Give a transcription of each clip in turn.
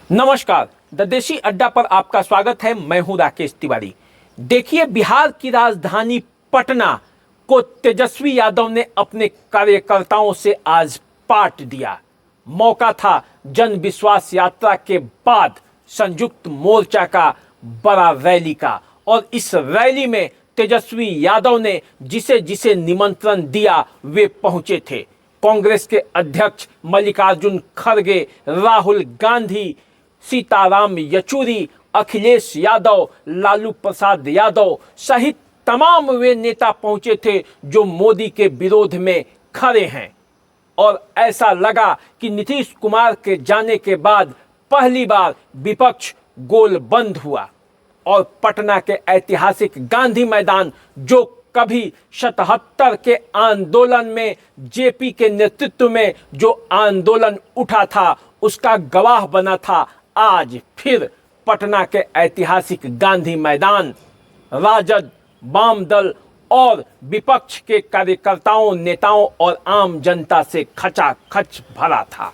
नमस्कार, द देशी अड्डा पर आपका स्वागत है। मैं हूं राकेश तिवारी। देखिए, बिहार की राजधानी पटना को तेजस्वी यादव ने अपने कार्यकर्ताओं से आज पाट दिया। मौका था जन विश्वास यात्रा के बाद संयुक्त मोर्चा का बड़ा रैली का, और इस रैली में तेजस्वी यादव ने जिसे जिसे निमंत्रण दिया वे पहुंचे थे। कांग्रेस के अध्यक्ष मल्लिकार्जुन खड़गे, राहुल गांधी, सीताराम येचुरी, अखिलेश यादव, लालू प्रसाद यादव सहित तमाम वे नेता पहुंचे थे जो मोदी के विरोध में खड़े हैं। और ऐसा लगा कि नीतीश कुमार के जाने के बाद पहली बार विपक्ष गोलबंद हुआ और पटना के ऐतिहासिक गांधी मैदान, जो कभी 77 के आंदोलन में जेपी के नेतृत्व में जो आंदोलन उठा था उसका गवाह बना था, आज फिर पटना के ऐतिहासिक गांधी मैदान राजद, वाम दल और विपक्ष के कार्यकर्ताओं, नेताओं और आम जनता से खचाखच भरा था।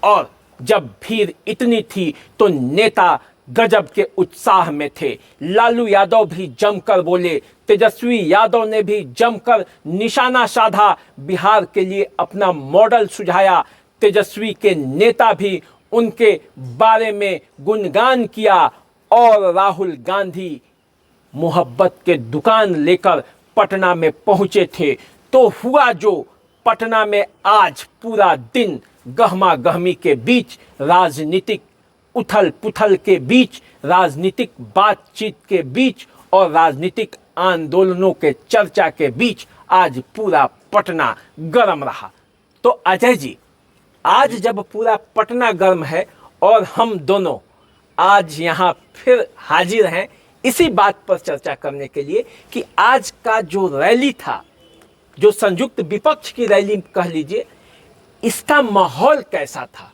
और जब भीड़ इतनी थी तो नेता गजब के उत्साह में थे। लालू यादव भी जमकर बोले, तेजस्वी यादव ने भी जमकर निशाना साधा, बिहार के लिए अपना मॉडल सुझाया। तेजस्वी के नेता भी उनके बारे में गुणगान किया और राहुल गांधी मोहब्बत के दुकान लेकर पटना में पहुंचे थे। तो हुआ जो, पटना में आज पूरा दिन गहमा गहमी के बीच, राजनीतिक उथल पुथल के बीच, राजनीतिक बातचीत के बीच और राजनीतिक आंदोलनों के चर्चा के बीच आज पूरा पटना गर्म रहा। तो अजय जी, आज जब पूरा पटना गर्म है और हम दोनों आज यहाँ फिर हाजिर हैं इसी बात पर चर्चा करने के लिए कि आज का जो रैली था, जो संयुक्त विपक्ष की रैली कह लीजिए, इसका माहौल कैसा था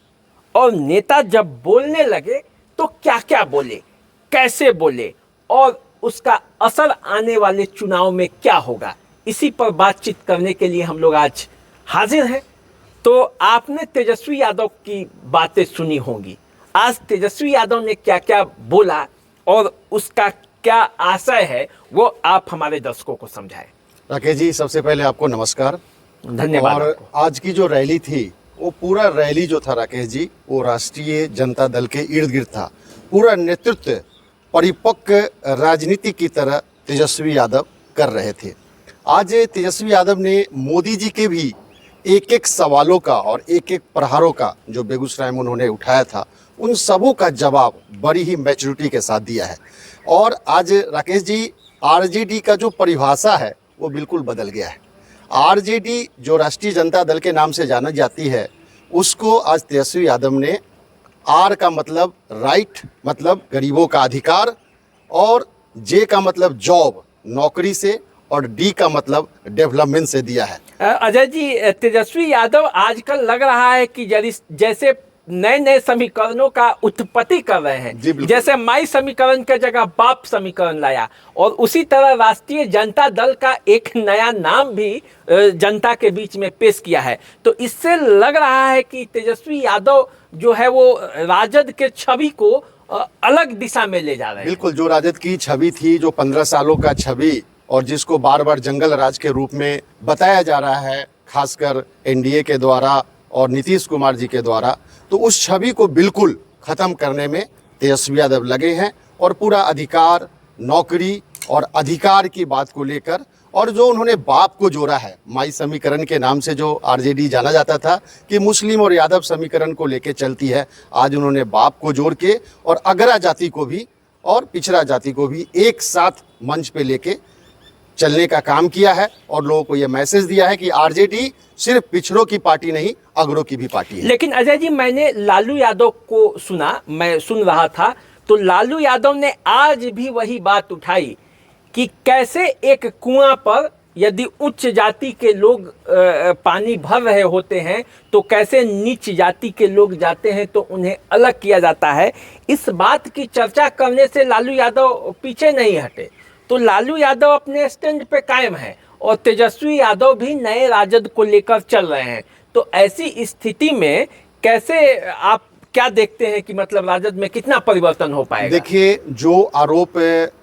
और नेता जब बोलने लगे तो क्या क्या बोले, कैसे बोले और उसका असर आने वाले चुनाव में क्या होगा, इसी पर बातचीत करने के लिए हम लोग आज हाजिर हैं। तो आपने तेजस्वी यादव की बातें सुनी होंगी। आज तेजस्वी यादव ने क्या क्या बोला और उसका क्या आशय है, वो आप हमारे दर्शकों को समझाएं। राकेश जी, सबसे पहले आपको नमस्कार, धन्यवाद। और आज की जो रैली थी, वो पूरा रैली जो था राकेश जी, वो राष्ट्रीय जनता दल के इर्द गिर्द था। पूरा नेतृत्व परिपक्व राजनीति की तरह तेजस्वी यादव कर रहे थे। आज तेजस्वी यादव ने मोदी जी के भी एक एक सवालों का और एक एक प्रहारों का जो बेगूसराय में उन्होंने उठाया था, उन सबों का जवाब बड़ी ही मैच्योरिटी के साथ दिया है। और आज राकेश जी, आरजेडी का जो परिभाषा है वो बिल्कुल बदल गया है। आरजेडी जो राष्ट्रीय जनता दल के नाम से जाना जाती है, उसको आज तेजस्वी यादव ने, आर का मतलब राइट, मतलब गरीबों का अधिकार, और जे का मतलब जॉब, नौकरी से, और डी का मतलब डेवलपमेंट से दिया है। अजय जी, तेजस्वी यादव आजकल लग रहा है कि जैसे नए नए समीकरणों का उत्पत्ति कर रहे हैं। जैसे माई समीकरण के जगह बाप समीकरण लाया, और उसी तरह राष्ट्रीय जनता दल का एक नया नाम भी जनता के बीच में पेश किया है। तो इससे लग रहा है कि तेजस्वी यादव जो है वो राजद के छवि को अलग दिशा में ले जा रहे हैं। बिल्कुल, जो राजद की छवि थी, जो 15 सालों का छवि, और जिसको बार बार जंगल राज के रूप में बताया जा रहा है, खासकर एनडीए के द्वारा और नीतीश कुमार जी के द्वारा, तो उस छवि को बिल्कुल खत्म करने में तेजस्वी यादव लगे हैं। और पूरा अधिकार, नौकरी और अधिकार की बात को लेकर, और जो उन्होंने बाप को जोड़ा है, माई समीकरण के नाम से जो आरजेडी जाना जाता था कि मुस्लिम और यादव समीकरण को लेके चलती है, आज उन्होंने बाप को जोड़ के और अग्रा जाति को भी और पिछड़ा जाति को भी एक साथ मंच पे लेके चलने का काम किया है। और लोगों को यह मैसेज दिया है कि आरजेडी सिर्फ पिछड़ों की पार्टी नहीं, अगरों की भी पार्टी है। लेकिन अजय जी, मैंने लालू यादव को सुना, मैं सुन रहा था, तो लालू यादव ने आज भी वही बात उठाई कि कैसे एक कुआं पर यदि उच्च जाति के लोग पानी भर रहे होते हैं तो कैसे नीच जाति के लोग जाते हैं तो उन्हें अलग किया जाता है। इस बात की चर्चा करने से लालू यादव पीछे नहीं हटे। तो लालू यादव अपने स्टैंड पे कायम है और तेजस्वी यादव भी नए राजद को लेकर चल रहे हैं। तो ऐसी स्थिति में कैसे आप क्या देखते हैं कि मतलब राजद में कितना परिवर्तन हो पाएगा? देखिए, जो आरोप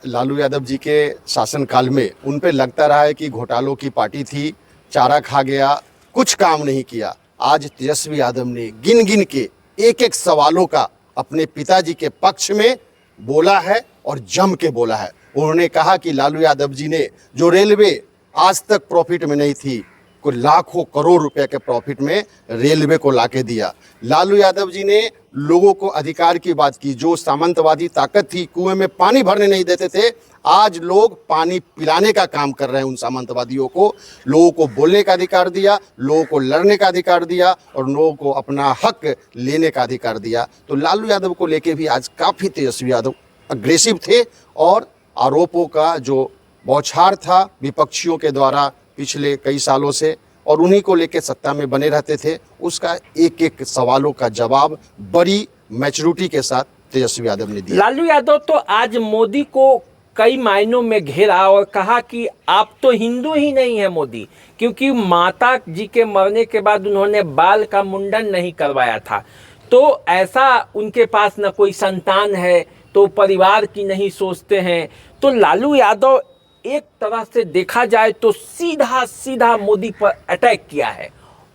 लालू यादव जी के शासनकाल में उन पे लगता रहा है कि घोटालों की पार्टी थी, चारा खा गया, कुछ काम नहीं किया, आज तेजस्वी यादव ने गिन गिन के एक एक सवालों का अपने पिताजी के पक्ष में बोला है और जम के बोला है। उन्होंने कहा कि लालू यादव जी ने जो रेलवे आज तक प्रॉफिट में नहीं थी, को लाखों करोड़ रुपए के प्रॉफिट में रेलवे को लाके दिया। लालू यादव जी ने लोगों को अधिकार की बात की, जो सामंतवादी ताकत थी, कुएं में पानी भरने नहीं देते थे, आज लोग पानी पिलाने का काम कर रहे हैं उन सामंतवादियों को। लोगों को बोलने का अधिकार दिया, लोगों को लड़ने का अधिकार दिया और लोगों को अपना हक लेने का अधिकार दिया। तो लालू यादव को लेके भी आज काफ़ी तेजस्वी यादव अग्रेसिव थे और आरोपों का जो बौछार था विपक्षियों के द्वारा पिछले कई सालों से, और उन्हीं को लेकर सत्ता में बने रहते थे, उसका एक एक सवालों का जवाब बड़ी मैच्योरिटी के साथ तेजस्वी यादव ने दिया। लालू यादव तो आज मोदी को कई मायनों में घेरा और कहा कि आप तो हिंदू ही नहीं है मोदी, क्योंकि माता जी के मरने के बाद उन्होंने बाल का मुंडन नहीं करवाया था। तो ऐसा उनके पास न कोई संतान है, तो परिवार की नहीं सोचते हैं। तो लालू यादव एक तरह से देखा जाए तो सीधा सीधा मोदी पर अटैक किया है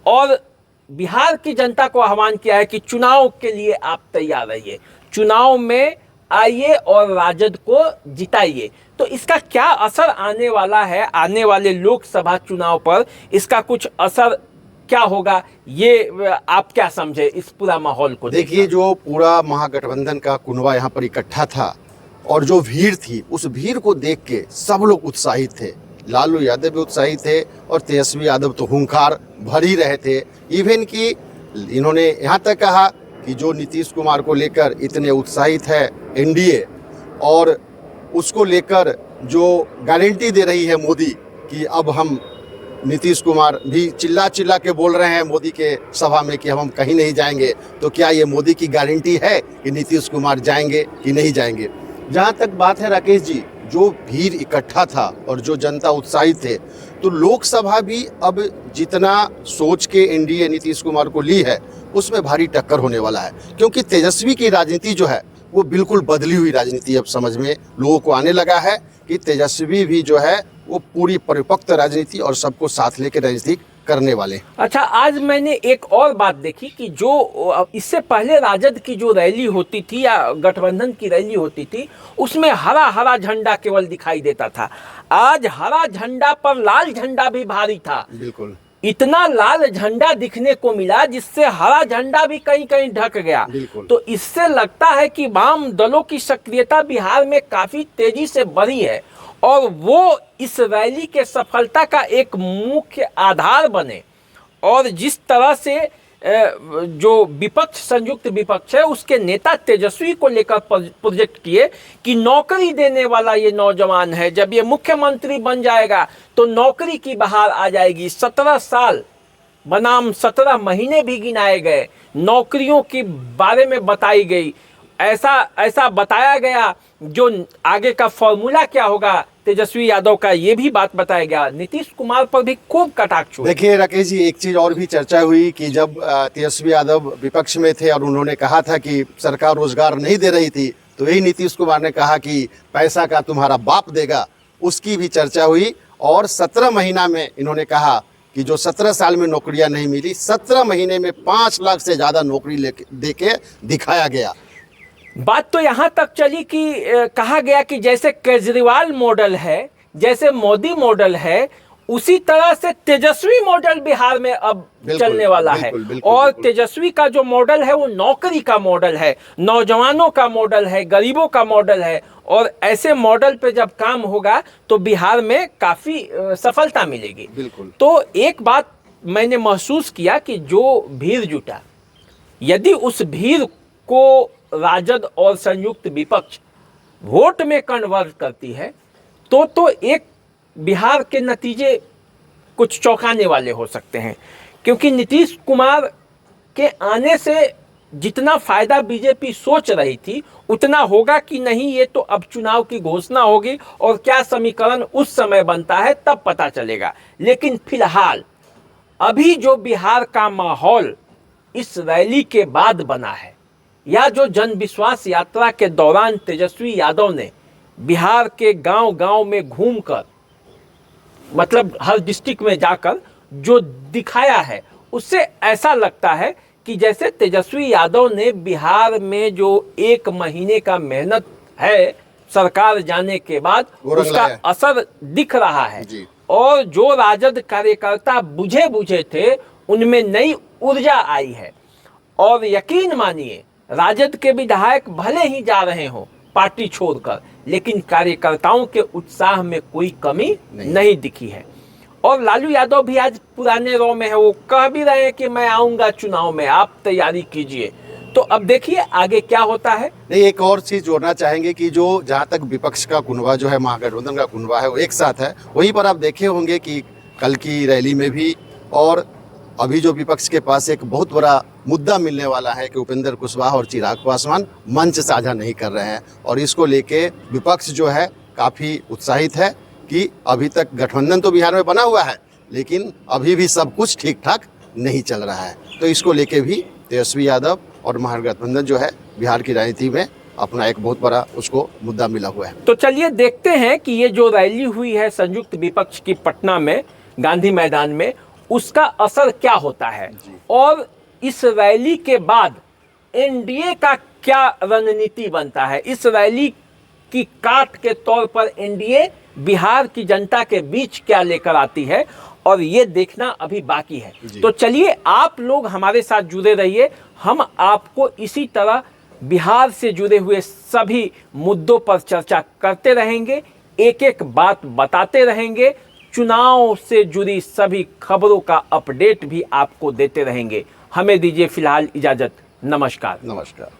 और बिहार की जनता को आह्वान किया है कि चुनाव के लिए आप तैयार रहिए, चुनाव में आइए और राजद को जिताइए। तो इसका क्या असर आने वाला है, आने वाले लोकसभा चुनाव पर इसका कुछ असर क्या होगा, ये आप क्या समझे इस पूरा माहौल को? देखिए, जो पूरा महागठबंधन का कुनबा यहाँ पर इकट्ठा था और जो भीड़ थी, उस भीड़ को देख के सब लोग उत्साहित थे। लालू यादव भी उत्साहित थे और तेजस्वी यादव तो हुंकार भर ही रहे थे। इवन कि इन्होंने यहाँ तक कहा कि जो नीतीश कुमार को लेकर इतने उत्साहित है एनडीए, और उसको लेकर जो गारंटी दे रही है मोदी कि अब हम, नीतीश कुमार भी चिल्ला चिल्ला के बोल रहे हैं मोदी के सभा में कि हम कहीं नहीं जाएंगे, तो क्या ये मोदी की गारंटी है कि नीतीश कुमार जाएंगे कि नहीं जाएंगे? जहाँ तक बात है राकेश जी, जो भीड़ इकट्ठा था और जो जनता उत्साहित थे, तो लोकसभा भी अब जितना सोच के एनडीए नीतीश कुमार को ली है, उसमें भारी टक्कर होने वाला है, क्योंकि तेजस्वी की राजनीति जो है वो बिल्कुल बदली हुई राजनीति अब समझ में लोगों को आने लगा है कि तेजस्वी भी जो है वो पूरी परिपक्व राजनीति और सबको साथ लेकर राजनीति करने वाले। अच्छा, आज मैंने एक और बात देखी कि जो इससे पहले राजद की जो रैली होती थी या गठबंधन की रैली होती थी, उसमें हरा हरा झंडा केवल दिखाई देता था। आज हरा झंडा पर लाल झंडा भी भारी था। बिल्कुल, इतना लाल झंडा दिखने को मिला जिससे हरा झंडा भी कहीं कहीं ढक गया। तो इससे लगता है कि वाम दलों की सक्रियता बिहार में काफी तेजी से बढ़ी है और वो इस रैली के सफलता का एक मुख्य आधार बने। और जिस तरह से जो विपक्ष, संयुक्त विपक्ष है, उसके नेता तेजस्वी को लेकर प्रोजेक्ट किए कि नौकरी देने वाला ये नौजवान है, जब ये मुख्यमंत्री बन जाएगा तो नौकरी की बहार आ जाएगी। 17 साल बनाम 17 महीने भी गिनाए गए, नौकरियों के बारे में बताई गई, ऐसा बताया गया। जो आगे का फॉर्मूला क्या होगा तेजस्वी यादव का, ये भी बात बताया गया। नीतीश कुमार पर भी खूब कटाक्ष हुए। देखिए राकेश जी, एक चीज और भी चर्चा हुई कि जब तेजस्वी यादव विपक्ष में थे और उन्होंने कहा था कि सरकार रोजगार नहीं दे रही थी, तो यही नीतीश कुमार ने कहा कि पैसा का तुम्हारा बाप देगा, उसकी भी चर्चा हुई। और 17 महीना में इन्होंने कहा कि जो 17 साल में नौकरियां नहीं मिली, 17 महीने में 5 लाख से ज्यादा नौकरी दे के दिखाया गया। बात तो यहाँ तक चली कि कहा गया कि जैसे केजरीवाल मॉडल है, जैसे मोदी मॉडल है, उसी तरह से तेजस्वी मॉडल बिहार में अब चलने वाला है। और तेजस्वी का जो मॉडल है वो नौकरी का मॉडल है, नौजवानों का मॉडल है, गरीबों का मॉडल है। और ऐसे मॉडल पे जब काम होगा तो बिहार में काफी सफलता मिलेगी। तो एक बात मैंने महसूस किया कि जो भीड़ जुटा, यदि उस भीड़ को राजद और संयुक्त विपक्ष वोट में कन्वर्ट करती है तो एक बिहार के नतीजे कुछ चौंकाने वाले हो सकते हैं। क्योंकि नीतीश कुमार के आने से जितना फायदा बीजेपी सोच रही थी उतना होगा कि नहीं, ये तो अब चुनाव की घोषणा होगी और क्या समीकरण उस समय बनता है तब पता चलेगा। लेकिन फिलहाल अभी जो बिहार का माहौल इस रैली के बाद बना है, या जो जन विश्वास यात्रा के दौरान तेजस्वी यादव ने बिहार के गांव-गांव में घूमकर, मतलब हर डिस्ट्रिक्ट में जाकर जो दिखाया है, उससे ऐसा लगता है कि जैसे तेजस्वी यादव ने बिहार में जो 1 महीने का मेहनत है सरकार जाने के बाद, उसका असर दिख रहा है जी। और जो राजद कार्यकर्ता बुझे बुझे थे उनमें नई ऊर्जा आई है। और यकीन मानिए, राजद के विधायक भले ही जा रहे हो पार्टी छोड़कर, लेकिन कार्यकर्ताओं के उत्साह में कोई कमी नहीं दिखी है। और लालू यादव भी आज पुराने रौ में है, वो कह भी रहे हैं कि मैं आऊंगा चुनाव में, आप तैयारी कीजिए। तो अब देखिए आगे क्या होता है। नहीं, एक और चीज जोड़ना चाहेंगे कि जो जहाँ तक विपक्ष का कुनबा जो है, महागठबंधन का कुनबा है, वो एक साथ है। वहीं पर आप देखे होंगे कि कल की रैली में भी, और अभी जो विपक्ष के पास एक बहुत बड़ा मुद्दा मिलने वाला है कि उपेंद्र कुशवाहा और चिराग पासवान मंच साझा नहीं कर रहे हैं, और इसको लेके विपक्ष जो है काफ़ी उत्साहित है कि अभी तक गठबंधन तो बिहार में बना हुआ है, लेकिन अभी भी सब कुछ ठीक ठाक नहीं चल रहा है। तो इसको लेके भी तेजस्वी यादव और महागठबंधन जो है बिहार की राजनीति में अपना एक बहुत बड़ा उसको मुद्दा मिला हुआ है। तो चलिए देखते हैं कि ये जो रैली हुई है संयुक्त विपक्ष की पटना में गांधी मैदान में, उसका असर क्या होता है, और इस रैली के बाद एनडीए का क्या रणनीति बनता है। इस रैली की काट के तौर पर एनडीए बिहार की जनता के बीच क्या लेकर आती है, और ये देखना अभी बाकी है। तो चलिए आप लोग हमारे साथ जुड़े रहिए, हम आपको इसी तरह बिहार से जुड़े हुए सभी मुद्दों पर चर्चा करते रहेंगे, एक एक बात बताते रहेंगे, चुनाव से जुड़ी सभी खबरों का अपडेट भी आपको देते रहेंगे। हमें दीजिए फिलहाल इजाजत। नमस्कार। नमस्कार।